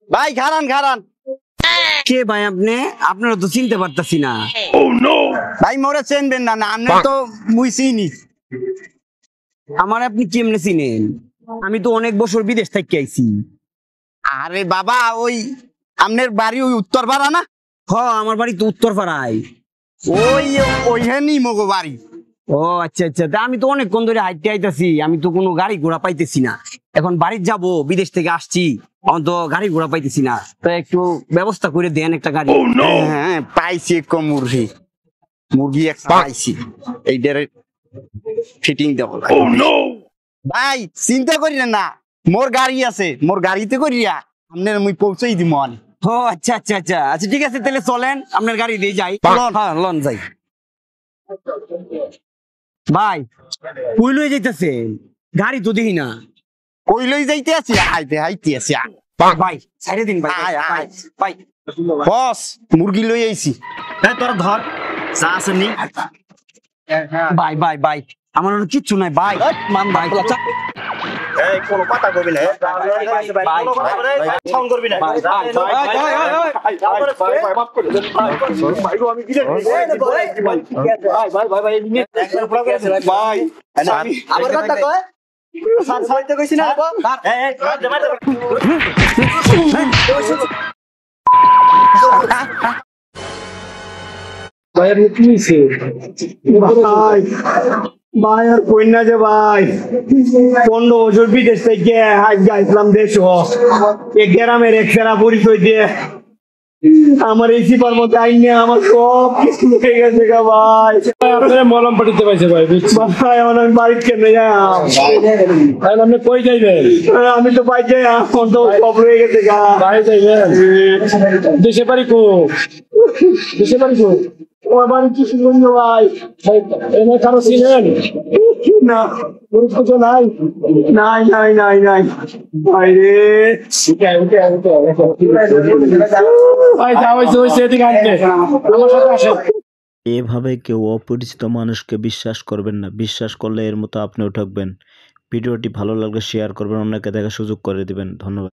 ভাই খারান খারান। কে ভাই আপনি? আপনারা তো চিনতে পারতাছি না। ভাই মোরে চেনবেন না, না আপনি তো মুই চিনি। আমার আপনি কেমনে চিনেন? আমি তো অনেক বছর বিদেশ থেকে আইছি। আরে বাবা ওই আপনার বাড়ি ওই উত্তর পাড়া না? হ, আমার বাড়ি তো উত্তর পাড়ায়। ওই ওইখানেই মগো বাড়ি। ও আচ্ছা আচ্ছা, তা আমি তো অনেকক্ষণ ধরে হাঁটতে আইতাছি, আমি তো কোনো গাড়ি ঘোড়া পাইতেছি না। এখন বাড়ি যাব, বিদেশ থেকে আসছি, এখন তো গাড়ি ঘোড়া পাইতেছি না। তো একটু ব্যবস্থা করে দেন একটা গাড়ি। হ্যাঁ পাইছি এক মুরগি, মুরগি এক পাইছি, এইটার ফিটিং দেবো। ভাই চিন্তা করিলেন না, মোর গাড়ি আছে, মোর গাড়িতে করিয়া আপনার মুই পৌঁছাই দিব। ও আচ্ছা আচ্ছা আচ্ছা আচ্ছা, ঠিক আছে তাহলে চলেন, আপনার গাড়ি দিয়ে যাই। হ্যাঁ লন যাই। ভাই কই লই যাইতেছেন? গাড়ি তো দেখি না। কই লই যাইতে আছি? আইতে আইতে আছি। ভাই ছাইড়ে দিন ভাই। আয়, আয়। ভাই বস মুরগি লই আইছি। হ্যাঁ তোর ধর চা আছে নি। ভাই ভাই ভাই আমার হলো কিচ্ছু নাই ভাই। মান ভাই এই কোন কথা কইবি না, ভাই ফোন করবি না। ভাই মাফ করে দেন ভাই, গো আমি বিলে ভাই আমি আবার কথা কয় স্যার সাইতে কইছি না গো ভাই ভাই আর কই না যে ভাই 15 বছর বিদেশ থেকে গাইছিলাম দেশ এ গ্রামের এক সেরা পরিচয় দিয়ে আমার এই সিপার মধ্যে আইনে আমার সব কিছু হয়ে গেছে গা ভাই। আপনারা মলম পাঠিতে পাইছে ভাই, ভাই আমার আমি বাড়িতে কেমনে যাই, তাহলে আপনি কই যাইবেন? আমি তো বাড়ি যাই, এখন তো সব রয়ে গেছে গা। বাইরে যাইবেন? দেশে বাড়ি কো? দেশে বাড়ি কো? আমার বাড়ি কি শুনবো ভাই? এনে কারো চিনেন না গুরুত্ব তো নাই? নাই নাই নাই নাই ভাই রে। ভাই যা হয়েছে হয়েছে, এদিকে আনতে আমার সাথে আসেন। এভাবে কেউ অপরিচিত মানুষকে বিশ্বাস করবেন না। বিশ্বাস করলে এর মতো আপনিও ঠকবেন। ভিডিওটি ভালো লাগলে শেয়ার করবেন, অন্যকে দেখার সুযোগ করে দিবেন। ধন্যবাদ।